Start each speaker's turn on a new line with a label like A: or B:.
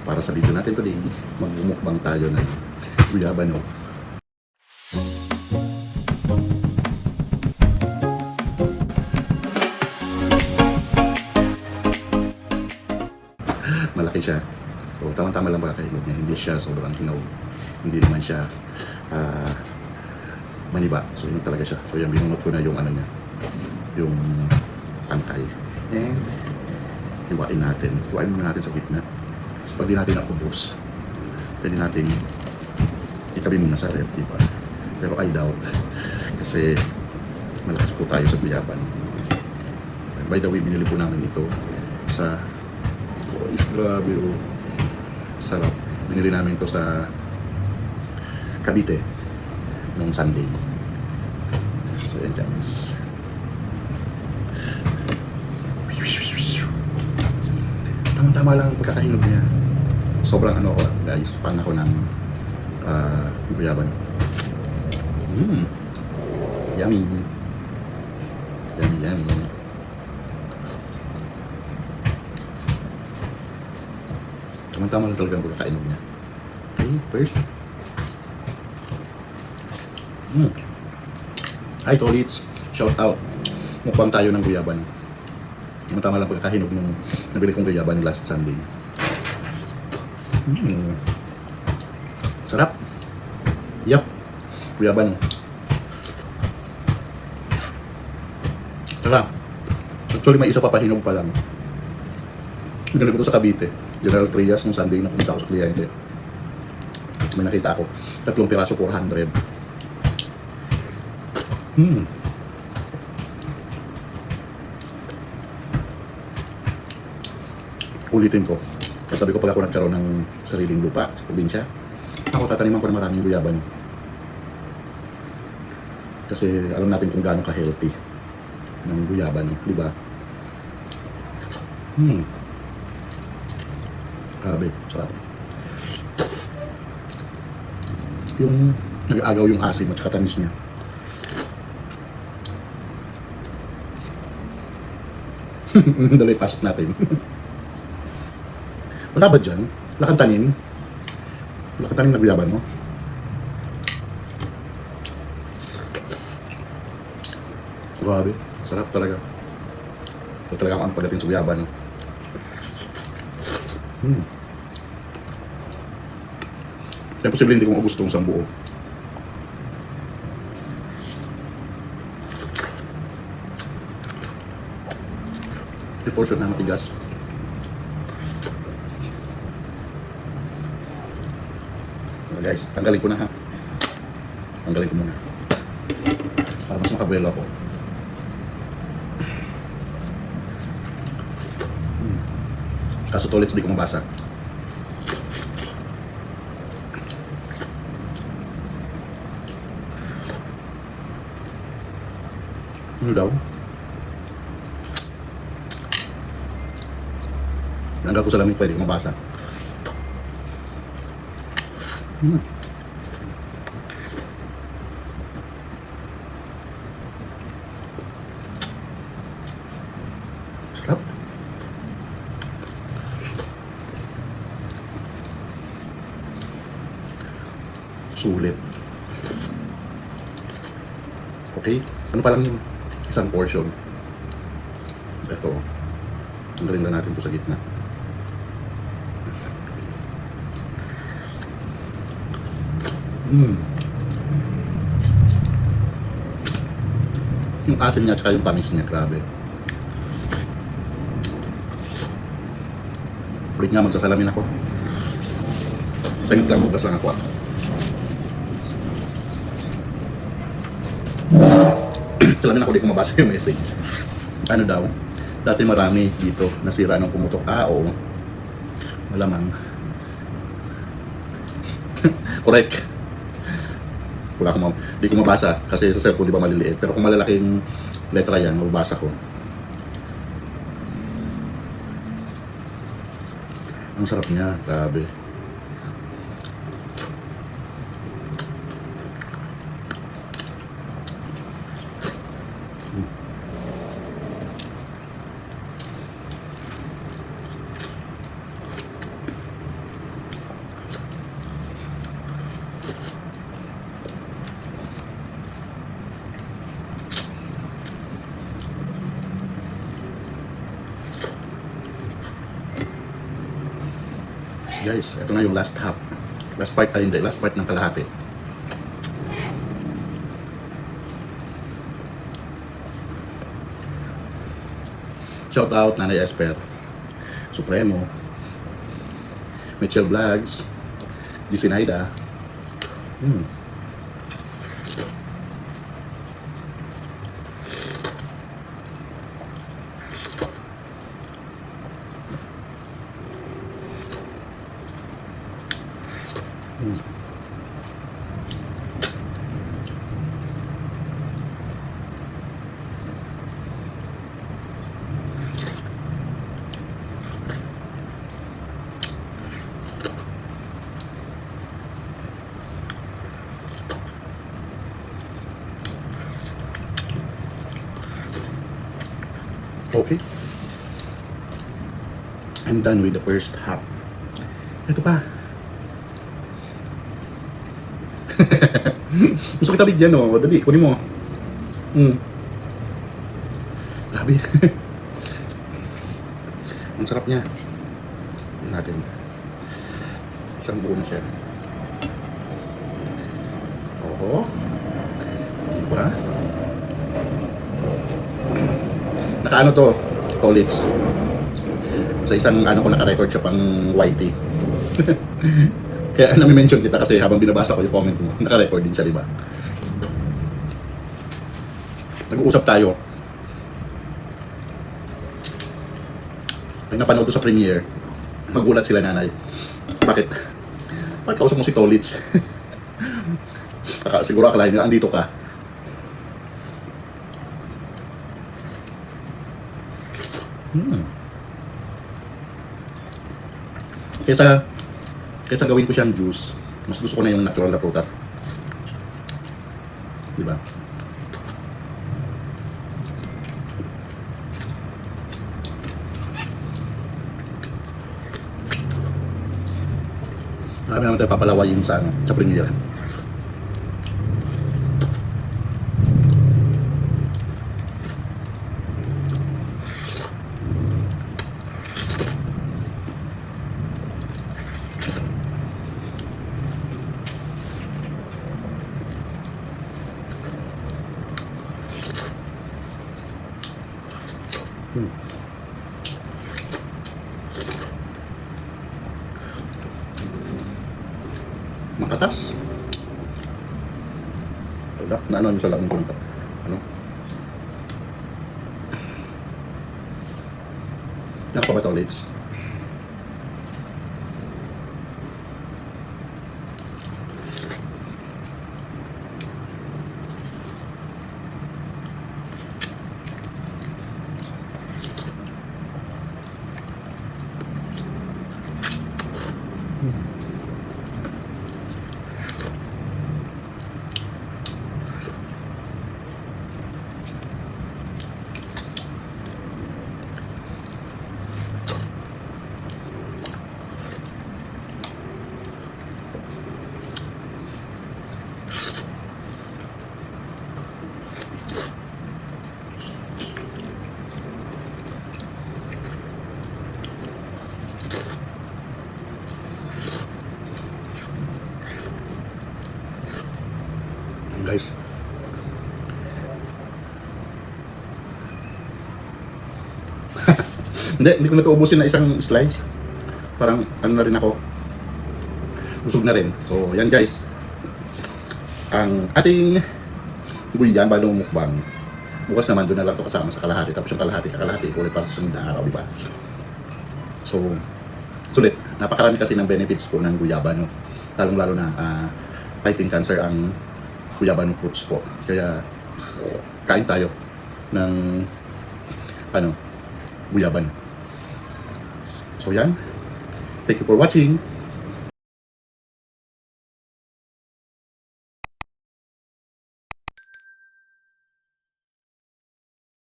A: Para sa video natin today, magmumukbang tayo ng guyabano. Malaki siya. So, tama-tama lang pagkakahinog niya. Hindi siya sobrang hinog. Hindi naman siya maniba. So, hinog talaga siya. So, yan, binunot ko na yung ano niya. Yung tangkay. And, hiwain natin. Hiwain muna natin sa gitna. So, pag di natin nakubos, pwede natin itabi muna sa ref, diba? Pero I doubt. Kasi, malakas po tayo sa guyaban. By the way, binili po namin ito sa is grabe oh. Sarap. Binili namin ito sa Cavite nung Sunday. So yan guys. Tama-tama lang ang pagkakahinog niya. Sobrang ano ko guys, fan ako ng guyaban. Yummy. Yummy, yummy. Tama-tama lang talaga ang pagkakainog niya. Okay, first. Hi Tolits, shout out. Mukbang tayo ng guyaban. Tama-tama lang pagkakahinog nung nabili kong guyaban last Sunday. Sarap. Yup. Guyaban. Sarap. Actually may isa pa pahinog pa lang. Binili ko ito sa Cavite. General Trias nung Sunday na pumunta ako sa kliyente. May nakita ako. 3 piraso, 400. Ulitin ko. Kasi sabi ko pag ako nagkaroon ng sariling lupa sa probinsya, ako tataniman ko na maraming guyaban. Kasi alam natin kung gaano ka-healthy ng guyaban, di ba? Grabe, sarap. Yung nag-agaw yung asim at saka tamis niya. Dali, pasok natin. Wala ba dyan? Wala kang tanin? Wala kang tanin na guyaban mo? Grabe, sarap talaga. Ito talaga ang pagdating sa guyaban. Kaya posible hindi ko maubos itong isang buo. Yung portion na matigas. Guys, tanggalin ko na ha. Tanggalin ko muna. Para mas makabuelo ako. Kaso tolits di ko mabasa. Ano daw? Nanggal ko sa lamig, pwede ko mabasa. Sarap. Sulit. Okay? Ano pa lang yung isang portion? Ito. Tanggalin lang natin ito sa gitna. Yung asim niya at saka yung tamis niya, grabe. Ulit nga, magsasalamin ako. Tangit lang, bukas lang ako. Salamin ako, di ko mabasa yung message. Ano daw? Dati marami dito nasira nung pumutok. Oo. Malamang. Correct. Wala akong di ko mabasa kasi sa cellphone di ba maliliit. Pero kung malalaking letra yan, mababasa ko. Ang sarap niya, grabe. Guys, ito na yung last half. Last part, ay hindi, last part ng kalahati. Shout out Nanay Esper, Supremo, Mitchell Vlogs, GC Naida. Okay. I'm done with the first half. Ito pa. Gusto kita bigyan, no? Dali, kunin mo. Grabe. Ang sarap niya. Tignan natin. Isang buo na siya. Oo. Diba? Nakaano to? Tolits. Sa isang ano ko naka-record siya pang YT. Kaya nami-mention kita kasi habang binabasa ko yung comment mo, naka-record din siya, di ba? Nag-uusap tayo. Pag napanood ko sa premiere, magulat sila nanay. Bakit? Bakit kausap mo si Tolits? Siguro akalain nila, andito ka. Kaysa gawin ko siyang juice, mas gusto ko na yung natural na prutas. Diba? Marami naman tayo papalawayin sa premiere. Makatas. Wala, naano sa lamin ko nito. Ano? Yan pa ba ito, Lids? Guys, hindi ko na ito ubusin na isang slice. Parang ano na rin ako, busog na rin. So yan guys, ang ating guyyan balong mukbang. Bukas naman doon na lang ito kasama sa kalahati. Tapos yung kalahati ulit para sa sunod na araw, diba? So sulit, napakarami kasi ng benefits po ng guyaba, no? Lalong lalo na fighting cancer ang guyaban fruits po. Kaya kain tayo ng guyaban. So yan. Thank you for watching.